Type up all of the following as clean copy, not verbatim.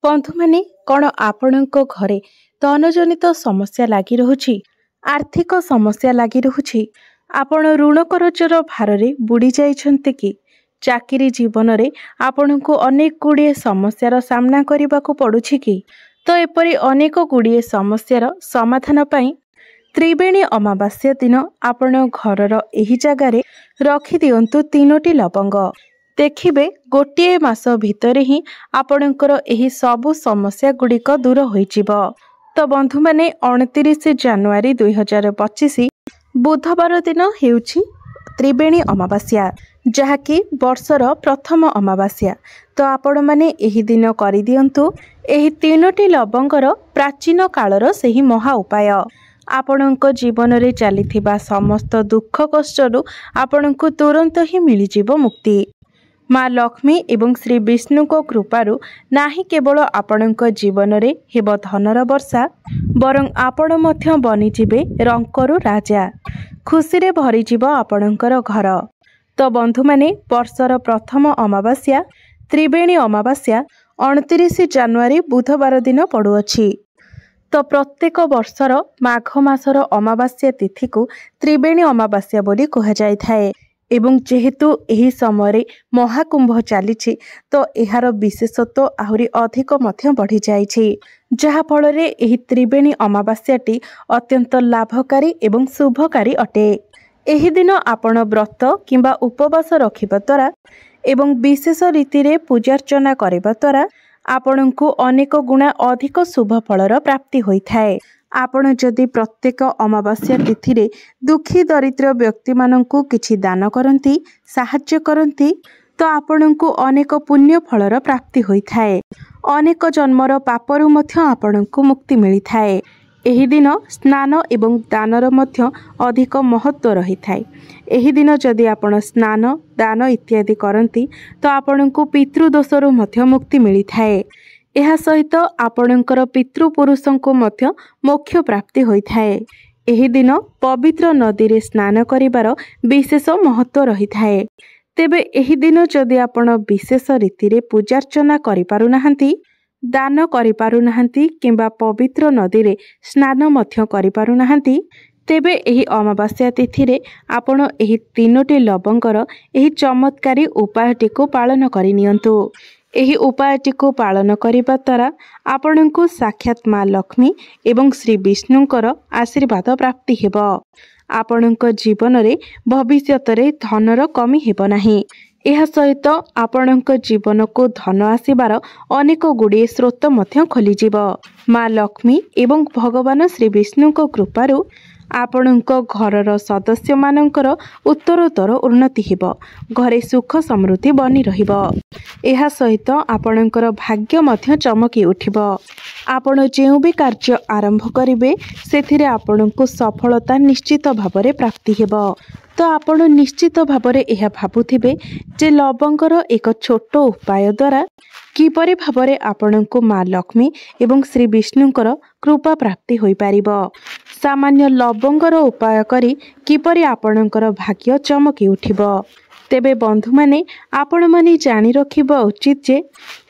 बंधु माने कौन आपणक घरे धनजनित समस्या लगी रहुछि, आर्थिक समस्या लगी रहुछि, आपण ऋण करजर भाररे बुड़ी जाइछन्ते कि चाकरी जीवन रे आपणको अनेक गुड़िए समस्यार सामना करने को पड़ुछि कि तो एपरी अनेक गुड़िए समस्यार समाधान पाई त्रिवेणी अमावास्या दिन आपण घरर एही जगार रखि दियंतु 3टी लवंग। देखिबे गोटे मास भितर ही आपणकर एही सबु समस्या गुड़िक दूर होइजिब। तो बंधु माने 29 जानुआरी 2025 बुधवार दिन हेउछि त्रिवेणी अमावास्या, जहाँकि वर्षर प्रथम अमावास्या। तो आपण माने एही दिन करि दियंतु एही 3टी लवंगर प्राचीन कालर सेही महा उपाय। आपणक जीवन रे चलिथिबा समस्त दुख कष्टरू आपणको तुरंत ही मिलिजिब मुक्ति। माँ लक्ष्मी एवं श्री विष्णु को कृपारु नाही केवल आपणक जीवन रे हेब धनर वर्षा, बरं आपण मध्य बनिजिबे रंकरु राजा, खुशी रे भरिजिब आपणकर घर। तो बंधु माने वर्षर प्रथम अमावास्या त्रिवेणी अमावास्या 29 जानुआरी बुधवार दिन पड़ुअछि। तो प्रत्येक वर्षर माघ मासर अमावास्या तिथि को त्रिवेणी अमावास्या बोली कहा जाय थाए। एवं जेहेतु एही समय महाकुंभ चली तो एहार विशेषत्व आहुरी अधिक मध्य बढ़ी जाइछि, जहा फल रे एही त्रिवेणी अमावास्याटी अत्यंत लाभकारी एवं शुभकारी अटे। एही दिन आपण व्रत किंबा उपवास रखिबा द्वारा एवं विशेष रीति रे पूजार्चना करिबा द्वारा आपणको अनेक गुणा अधिक शुभ फलर प्राप्ति होइथाए। आपण जदि प्रत्येक अमावास्या तिथि रे दुखी दरिद्र व्यक्ति माननकु किछि दान करंती, साहाय्य करंती, तो आपणको अनेक पुण्य फलर प्राप्ति होइथाए। अनेक जन्मर पापरु मध्य आपणको मुक्ति मिलिथाए। एही दिन स्नान एवं दानर मध्य अधिक महत्व रहिथाए। एही दिन जदि आपण स्नान दान इत्यादि करंती तो आपणको पितृदोषरु मध्य मुक्ति मिलिथाए। एहा सहित आपणकर पितृपुरुषंको मध्य मोक्ष प्राप्ति होइथाए। एही दिन पवित्र नदी रे स्नान करिवार विशेष महत्व रहिथाए। तेबे एही दिन जदि आपण विशेष रीति रे पूजार्चना करि पारु नाहंती, दान करि पारु नाहंती किंबा पवित्र नदी रे स्नान मध्य करि पारु नाहंती, तेबे एही अमावास्या तिथि रे आपण एही 3टी लवंगर एही चमत्कारी उपायटी को पालन करि नियंतु। एही उपायटी को पालन करिबा द्वारा आपणको साक्षात माँ लक्ष्मी एवं श्री विष्णुंकर आशीर्वाद प्राप्ति हेब। आपणक जीवन रे भविष्यत रे धनर कमी हेब नाही। एहा सहित आपणक जीवन को धन आसीबार अनेक गुड़िए स्रोत मध्य खोलिजिब। माँ लक्ष्मी एवं भगवान श्री विष्णुंक कृपारु आपणक घरर सदस्य मानकर उत्तरोत्तर उन्नति हेब, घरे सुख समृद्धि बनी रहिब। एहा सहित आपणकर भाग्य मध्य चमकी उठिब। आपण जेउ भी कार्य आरंभ करिवे सेथिरे आपणको सफलता निश्चित भावरे प्राप्ति हेब। तो आपण निश्चित भावरे एहा भाबुथिबे जे लवंगर एक छोट उपाय द्वारा किपरि भावरे आपणको माँ लक्ष्मी एवं श्री विष्णुंकर कृपा प्राप्ति होई पारिबो। सामान्य लवंगर उपाय करी किपरि आपणकर भाग्य चमकी उठिबो। तेबे बंधु माने आपण माने जानि रखिबा उचित जे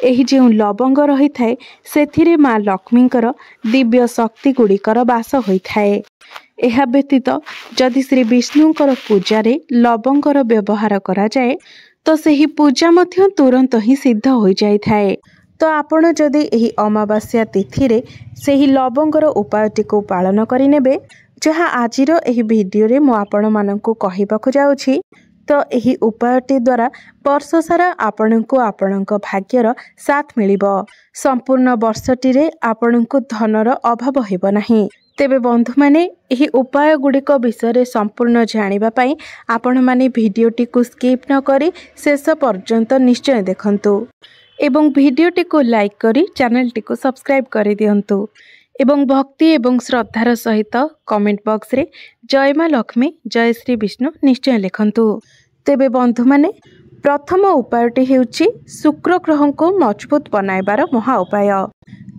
एही जे लवंग रही थाए सेथिरे माँ लक्ष्मींकर दिव्य शक्ति गुड़िकर वास होइथाए। एहा व्यतीत जदि श्री विष्णुंकर पूजा रे लवंगर व्यवहार करा जाए तो सही पूजा मध्य तुरंत ही सिद्ध हो जाई थाए। तो आपण जदि एही अमावास्या तिथि रे सही लवंगर उपायटी को पालन करि नेबे, जहा आजिर एही वीडियो रे मो आपण माननकु कहिबाकु जाउछि, तो एही उपायटी द्वारा वर्ष सारा आपणको आपणक भाग्यर साथ मिलिबो। संपूर्ण वर्षटी रे आपणको धनर अभाव हेबो नाही। तेबे बंधु माने एही उपाय गुड़िक विषय संपूर्ण जानिबा पई आपण माने वीडियोटी को स्किप न करी शेष पर्यंत निश्चय देखंतु एवं वीडियोटी को लाइक करी चैनलटी को सब्सक्राइब करि दियंतु एवं भक्ति एवं श्रद्धार सहित कमेंट बॉक्स रे जय माँ लक्ष्मी जय श्री विष्णु निश्चय लिखंतु। तेबे बंधु माने प्रथम उपायटी हेउछि शुक्र ग्रह को मजबूत बनाइबार महा उपाय।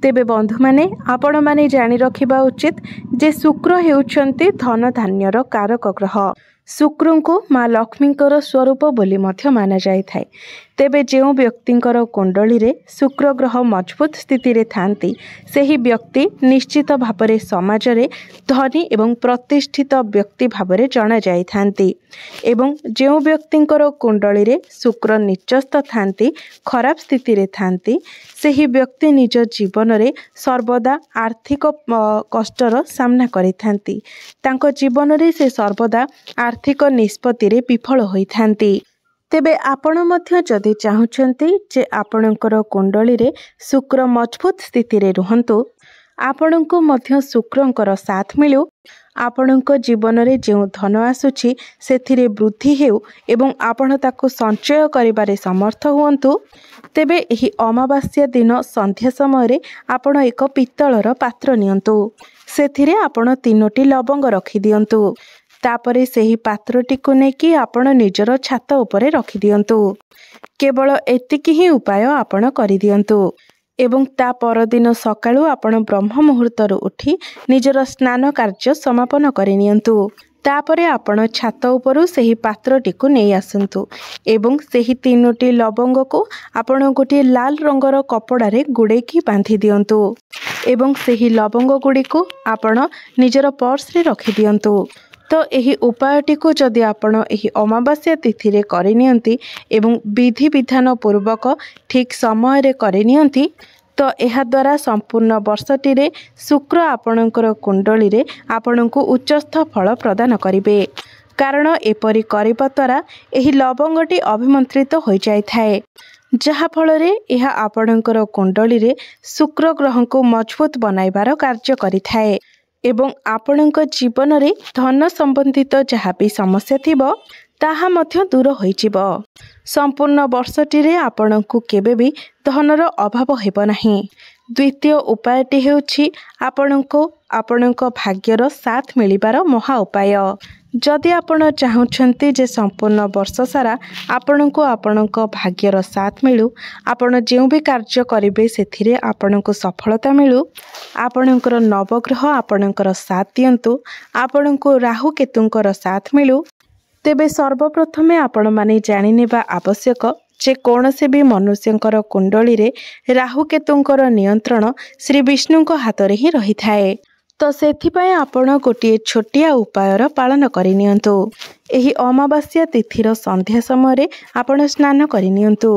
तेबे बंधु माने आपण माने जानि रखिबा उचित जे शुक्र हेउछन्ति धन धान्यर कारक ग्रह। शुक्र को माँ लक्ष्मींकर स्वरूप बोली मध्य माना जाय थाए। तेबे जो व्यक्तिंकर कुंडली रे शुक्र ग्रह मजबूत स्थिति रे थांती सही व्यक्ति निश्चित भावरे समाज रे धनी एवं प्रतिष्ठित व्यक्ति भावरे जना जाई थांती एवं जो व्यक्तिंकर कुंडली रे शुक्र निचस्थ थांती खराब स्थिति रे थांती सही व्यक्ति निज जीवन रे सर्वदा आर्थिक कष्टर सामना करि थांती तांको जीवन रे से सर्वदा आर्थिक निष्पत्ति रे विफल होई थांती। तेबे आपण मध्य जदि चाहुचंती जे आपणकर कुंडली रे शुक्र मजबूत स्थिति रे रुहंतु आपणको मध्य शुक्रंकर साथ मिलू आपणको जीवन रे जो धन आसुची सेथिरे वृद्धि हेउ एवं आपण ताको संचय करिबारे समर्थ हुअन्तु तेबे एही अमावास्या दिन संध्या समय रे आपण एक पित्तलर पात्र नियंतु सेथिरे आपण 3टी लवंग रखि दियंतु तापरे सेही पात्रटी को नेकी आपण निजर छात उपरे रखि दियंतु केवल एतिकी ही उपाय आपण करि दियंतु एवं ता परदिन सकाळु आपण ब्रह्म मुहूर्तरु उठी निजर स्नान कार्य समापन करि नियंतु तापरे आपण छात उपरु सेही पात्रटी को नै आसंतु एवं सेही 3टी लवंग को आपण गोटे लाल रंगर कपड़ा रे गुड़ेकी बांधी दियंतु एवं सेही लवंग गुडी को आपण निजर पर्स रे रखि दियंतु। तो यही उपायटी को जदि आपण यही अमावास्या तिथि रे करनियंती एवं विधि विधान पूर्वक ठीक समय रे करनियंती तो यह द्वारा संपूर्ण वर्षटी रे शुक्र आपणकर कुंडली रे आपणको उच्चस्थ फल प्रदान करिवे कारण एपरि करिबा द्वारा यही लवंगटी अभिमंत्रित हो जाय थाए जहा फल रे यह आपणकर कुंडली रे शुक्र ग्रह को मजबूत बनाइबार कार्य करिथाए एवं आपणक जीवन रे धन संबंधित जहाँ भी समस्या थिबो ताहा मध्य दूर होइजिबो संपूर्ण वर्षटी रे आपणकु केबे भी धनर अभाव हेबो नाही। द्वितीय उपायटी हेउछि आपणक भाग्यर साथ मिलिबार महा उपाय जदि आपण चाहुछंती जे संपूर्ण वर्ष सारा आपणको आपणक भाग्यर साथ मिलू आपण जो भी कार्य करिवे सेथिरे आपणको सफलता मिलू आपणकर नवग्रह आपणकर साथ दियंतु आपणको राहु केतुंकर साथ मिलू तेबे सर्वप्रथमे आपण माने जानि नेबा आवश्यक जे कौनसे भी मनुष्यंकर कुंडली रे राहु केतुंकर नियंत्रण श्री विष्णुंक हाथ रे ही रही थाए तो सेथिपाई आपण गोटे छोटिया उपायर पालन करनियंतु एही अमावास्या तिथिर संध्या समय आपण स्नान करनियंतु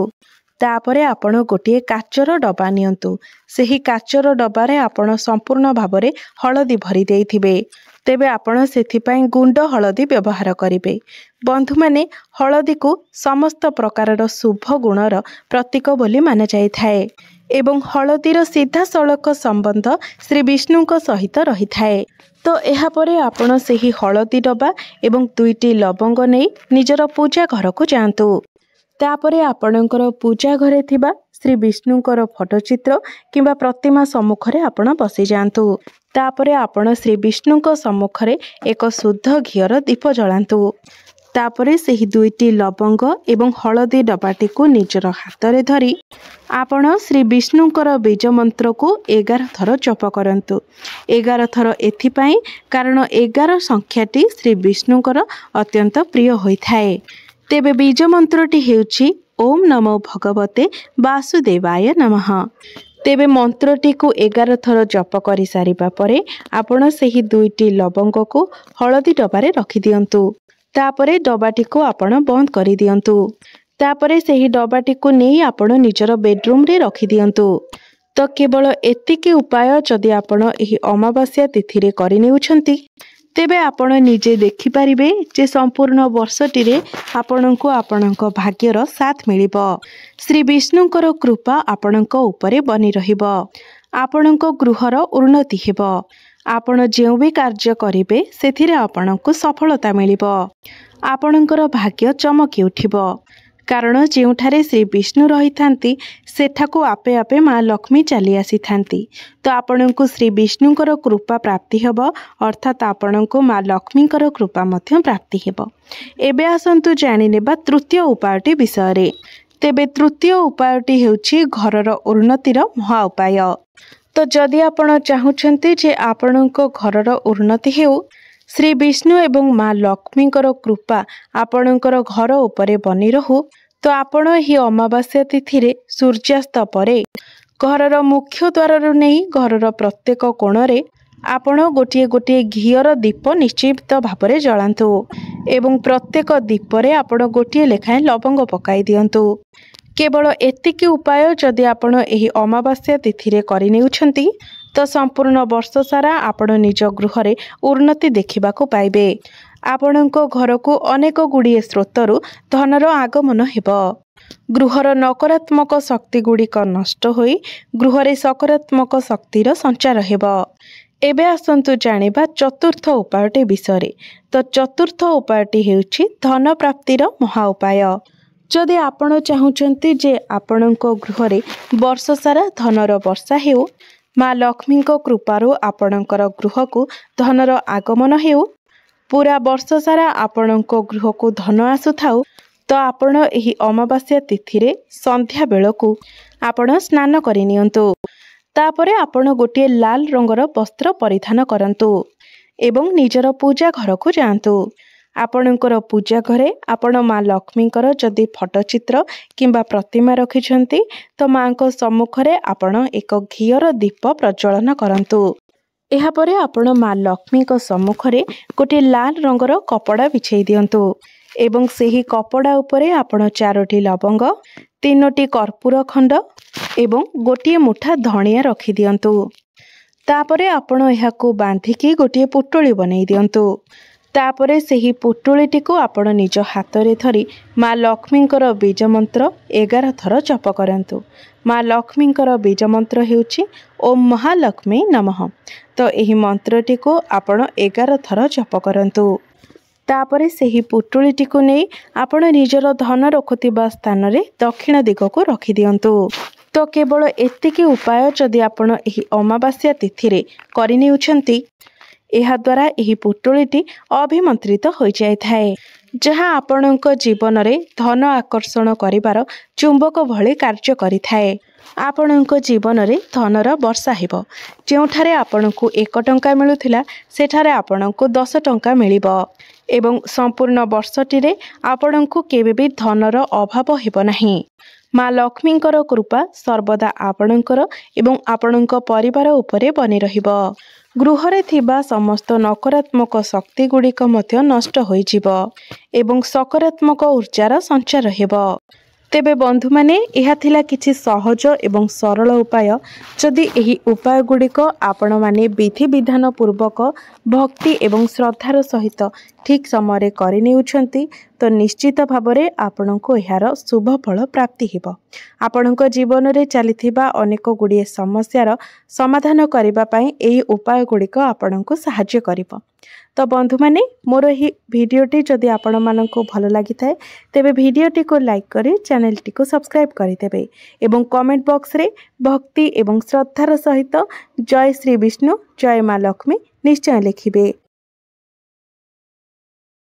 तापरे आपण गोटे काचर डबा नियंतु सेही काचर डबारे आपण संपूर्ण भावरे हळदी भरी देइथिबे तेबे आपण सेथिपाई गुंड हळदी व्यवहार करिवे बंधु माने हळदी को समस्त प्रकारर शुभ गुणर प्रतीक बोली माना जाय थाए एवं हळदीर सीधा सड़क संबंध श्री विष्णुंक सहित रही थाए तो एहा परे आपण सेही हळदी डबा एवं 2टी लवंग नै निजर पूजा घर को जांतु तापरे आपणकर पूजा घरे थिबा श्री विष्णुंकर फोटोचित्र किंबा प्रतिमा सम्मुखरे आपण बसी जांतु तापरे आपण श्री विष्णुंक सम्मुखरे एक शुद्ध घियर दीप जलांतु तापरे सेही 2टी लवंग एवं हळदी डबाटी को निजर हाथ रे धरी आपण श्री विष्णुंकर बीज मंत्र को 11 थर जप करंतु 11 थर एथिपाई कारण 11 संख्याटी श्री विष्णुंकर अत्यंत प्रिय होई थाए तेबे बीज मंत्रटी हेउछि ओम नमो भगवते वासुदेवाय नमः तेबे मंत्रटी को 11 थर जप करि सारिबा परे आपण सेही 2टी लवंग को हळदी डबारे रखि दियंतु तापरे डबाटी को आपण बंद करि दियंतु तापरे सेही डबाटी को नै आपण निजर बेडरूम रे रखि दियंतु तो केवल एतिकी उपाय जदि आपण एही अमावास्या तिथि रे करि नेउछंती तेबे आपण निजे देखि परिबे जे संपूर्ण वर्षटी रे आपणको आपणक भाग्यर साथ मिलिबो श्री विष्णुंकर कृपा आपणक उपरे बनि रहिबो आपणक गृहर उन्नति हेबो आपण जो भी कार्य करिवे सेथिरे आपणको सफलता मिलिबो आपणकर भाग्य चमकी उठिबो कारण जेउठारे श्री विष्णु रही थांती सेठाको आपे आपे माँ लक्ष्मी चली आसी थांती तो आपणको श्री विष्णुंकर कृपा प्राप्ति हेबो अर्थात आपणको माँ लक्ष्मींकर कृपा मध्य प्राप्ति हेबो। एबे आसंतु जानि नेबा तृतीय उपायटी विषय रे तेबे तृतीय उपायटी हेउछि घरर उन्नतिर महा उपाय तो जदि आपण चाहुछंती जे आपणको घरर उन्नति हेउ श्री विष्णु एवं माँ लक्ष्मींकर कृपा आपणकर घर उपरे बनी रहू तो आपण ही अमावास्या तिथि सूर्यास्त परे घरर मुख्य द्वार नहीं घरर प्रत्येक कोणरे आपण गोटे गोटे घीर दीप निश्चित भाव में जलांतु एवं प्रत्येक दीपरे आपण गोटे लेखाएं लवंग पकाई दियंतु। केवल एतिकी उपाय जदि आपण एही अमावास्या तिथि करनेउछंती तो संपूर्ण वर्ष सारा आपण निज गृह रे उन्नति देखा पाइबे। आपणको घर को अनेक गुड़िए स्रोतरु धनर आगमन हेब। गृहर नकारात्मक शक्ति गुड़िक नष्ट होई गृहरे सकारात्मक शक्तिर संचार हेब। एबे आसंतु जानिबा चतुर्थ उपायटे विषय। तो चतुर्थ उपायटी हेउछि धन प्राप्तिर महा उपाय। जदि आपण चाहुचंती जे आपणको गृहरे वर्ष सारा धनर वर्षा हेउ, माँ लक्ष्मी कृपारु आपणकर गृह को धनर आगमन हेउ, पूरा वर्ष सारा आपणको गृह को धन आसुथाउ, तो आपण एही अमावास्या तिथि संध्या बेलकु आपण स्नान करिनियंतु। तापरे आपण गोटे लाल रंगर वस्त्र परिधान करंतु एवं निजर पूजा घर को जांतु। आपणकर पूजा घरे आपण माँ लक्ष्मीकर जदि फटोचित्र किंबा प्रतिमा रखिछंती तो माँ को सम्मुखरे आपण एक घीर दीप प्रज्वलन करंतु। एहापरे आपण माँ लक्ष्मी को सम्मुखरे गोटे लाल रंगर कपड़ा बिछाई दियंतु एवं सेही कपड़ा उपरे आपण 4टी लवंग 3टी कर्पूर खंड एवं गोटे मुठा धनिया रखी दियंतु। तापरे आपण एहाकू बांधिकी गोटे पुटुली बनै दियंतु। तापरे सेही पुटुलीटी को आपण निज हाथ रे धरी माँ लक्ष्मीकर बीज मंत्र 11 थर जप करंतु। माँ लक्ष्मीकर बीज मंत्र हेउछि ओम महालक्ष्मी नमः। तो एही मंत्रटी को आपण 11 थर जप करंतु। तापरे सेही पुटुलीटी को नहीं आपण निजर धन रखुथिबा स्थान रे दक्षिण दिग को रखी दियंतु। तो केवल एतिकी उपाय जदि आपण एही अमावास्या तिथि रे करनेउछंती एहा द्वारा एही पुटुलीटी अभिमंत्रित हो जाय थाए, जहाँ आपणक जीवन रे धन आकर्षण करिवार चुंबक भली कार्य करिथाए। आपणक जीवन रे धनर वर्षा हेब। जेउठारे आपणकु 1 टंका मिलुथिला सेठारे आपणकु 10 टंका मिलिबो एवं संपूर्ण वर्षटी रे आपणकु केबे भी धनर अभाव हेब नाही। माँ लक्ष्मीकर कृपा सर्वदा आपणकर एवं आपणक परिवार उपरे बनी रहिबो। गृहरे थिबा समस्त नकारात्मक शक्ति गुड़िक मध्य नष्ट होइजिबो एवं सकारात्मक ऊर्जार संचार हेबो। तेबे बंधु माने एहा थिला किछि सहज एवं सरल उपाय। जदि एही उपाय गुड़िक आपण माने विधि विधान पूर्वक भक्ति एवं श्रद्धार सहित ठीक समय करनेउछंती तो निश्चित भावरे आपणको एहार शुभ फल प्राप्ति हेबो। आपणको जीवन रे चलिथिबा अनेक गुड़िए समस्यार समाधान करिबा पई एही उपाय गुड़िक आपणको सहाय्य करिबो। तो बंधु माने मोर ही भिडियोटी जदि आपण माननको भल लागि थाए तेबे भिडियोटी को लाइक करी चैनलटी को सब्सक्राइब करि देबे एवं कमेंट बॉक्स रे भक्ति एवं श्रद्धार सहित जय श्री विष्णु जय माँ लक्ष्मी निश्चय लिखिबे।